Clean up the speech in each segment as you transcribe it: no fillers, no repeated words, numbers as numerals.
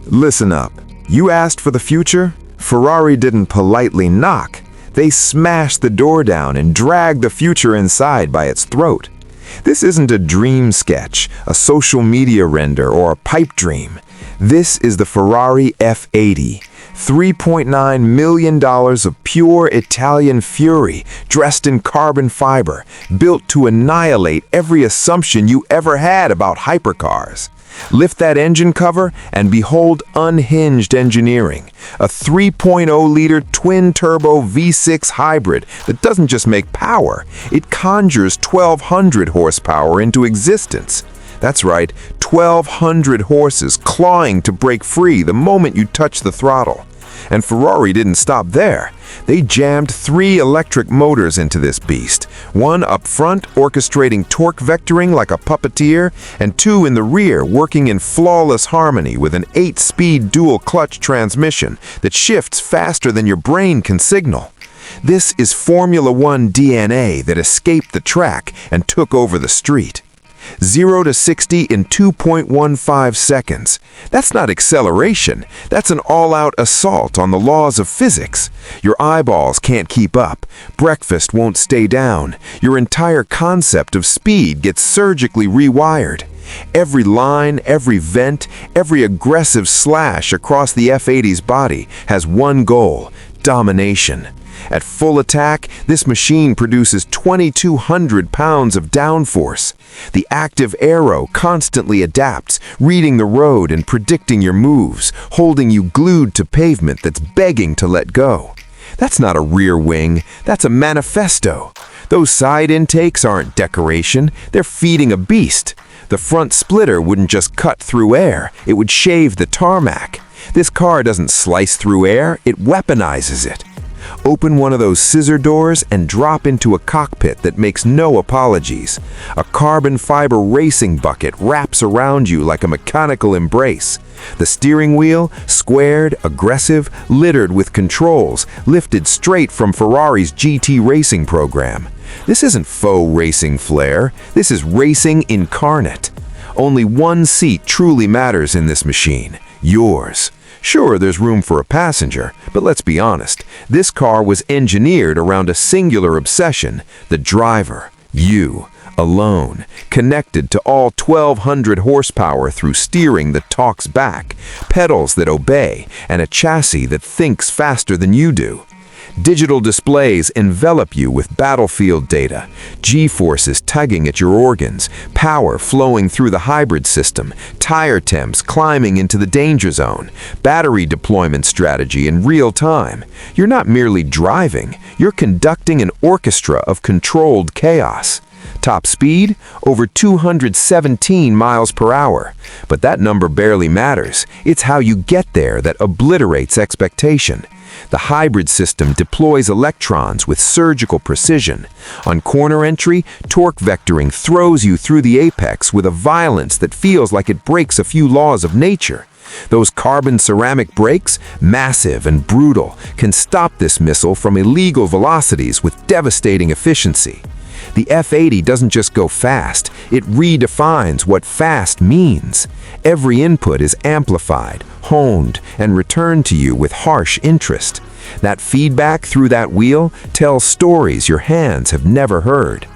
Listen up. You asked for the future? Ferrari didn't politely knock. They smashed the door down and dragged the future inside by its throat. This isn't a dream sketch, a social media render, or a pipe dream. This is the Ferrari F80, $3.9 million of pure Italian fury, dressed in carbon fiber, built to annihilate every assumption you ever had about hypercars. Lift that engine cover and behold unhinged engineering, a 3.0-liter twin-turbo V6 hybrid that doesn't just make power, it conjures 1,200 horsepower into existence. That's right, 1,200 horses clawing to break free the moment you touch the throttle. And Ferrari didn't stop there. They jammed 3 electric motors into this beast, one up front orchestrating torque vectoring like a puppeteer, and 2 in the rear working in flawless harmony with an 8-speed dual-clutch transmission that shifts faster than your brain can signal. This is Formula One DNA that escaped the track and took over the street. 0 to 60 in 2.15 seconds. That's not acceleration. That's an all-out assault on the laws of physics. Your eyeballs can't keep up. Breakfast won't stay down. Your entire concept of speed gets surgically rewired. Every line, every vent, every aggressive slash across the F80's body has one goal: domination. At full attack, this machine produces 2,200 pounds of downforce. The active aero constantly adapts, reading the road and predicting your moves, holding you glued to pavement that's begging to let go. That's not a rear wing, that's a manifesto. Those side intakes aren't decoration, they're feeding a beast. The front splitter wouldn't just cut through air, it would shave the tarmac. This car doesn't slice through air, it weaponizes it. Open one of those scissor doors and drop into a cockpit that makes no apologies. A carbon fiber racing bucket wraps around you like a mechanical embrace. The steering wheel, squared, aggressive, littered with controls, lifted straight from Ferrari's GT racing program. This isn't faux racing flair, this is racing incarnate. Only one seat truly matters in this machine: yours. Sure, there's room for a passenger, but let's be honest, this car was engineered around a singular obsession: the driver, you, alone, connected to all 1,200 horsepower through steering that talks back, pedals that obey, and a chassis that thinks faster than you do. Digital displays envelop you with battlefield data, G-forces tugging at your organs, power flowing through the hybrid system, tire temps climbing into the danger zone, battery deployment strategy in real time. You're not merely driving, you're conducting an orchestra of controlled chaos. Top speed? Over 217 miles per hour. But that number barely matters. It's how you get there that obliterates expectation. The hybrid system deploys electrons with surgical precision. On corner entry, torque vectoring throws you through the apex with a violence that feels like it breaks a few laws of nature. Those carbon ceramic brakes, massive and brutal, can stop this missile from illegal velocities with devastating efficiency. The F80 doesn't just go fast, it redefines what fast means. Every input is amplified, honed, and returned to you with harsh interest. That feedback through that wheel tells stories your hands have never heard.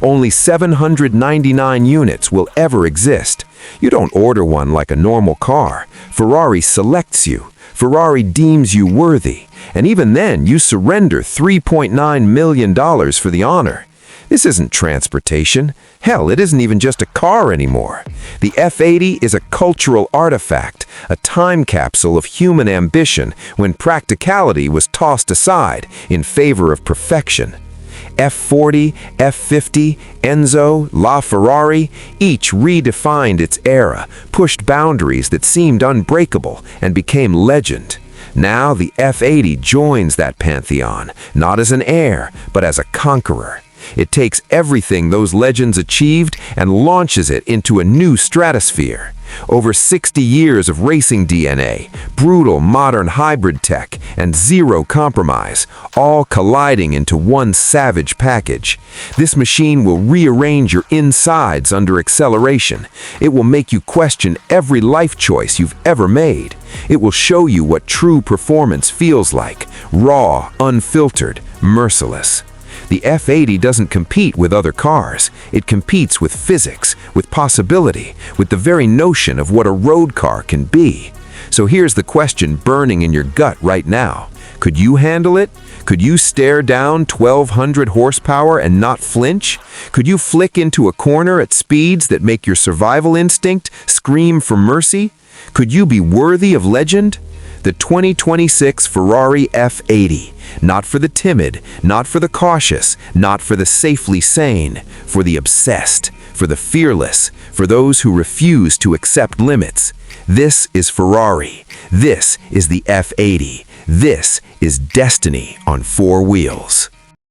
Only 799 units will ever exist. You don't order one like a normal car. Ferrari selects you. Ferrari deems you worthy. And even then, you surrender $3.9 million for the honor. This isn't transportation. Hell, it isn't even just a car anymore. The F80 is a cultural artifact, a time capsule of human ambition when practicality was tossed aside in favor of perfection. F40, F50, Enzo, LaFerrari, each redefined its era, pushed boundaries that seemed unbreakable, and became legend. Now the F80 joins that pantheon, not as an heir, but as a conqueror. It takes everything those legends achieved and launches it into a new stratosphere. Over 60 years of racing DNA, brutal modern hybrid tech, and zero compromise, all colliding into one savage package. This machine will rearrange your insides under acceleration. It will make you question every life choice you've ever made. It will show you what true performance feels like, raw, unfiltered, merciless. The F80 doesn't compete with other cars. It competes with physics, with possibility, with the very notion of what a road car can be. So here's the question burning in your gut right now. Could you handle it? Could you stare down 1,200 horsepower and not flinch? Could you flick into a corner at speeds that make your survival instinct scream for mercy? Could you be worthy of legend? The 2026 Ferrari F80, not for the timid, not for the cautious, not for the safely sane, for the obsessed, for the fearless, for those who refuse to accept limits. This is Ferrari. This is the F80. This is destiny on four wheels.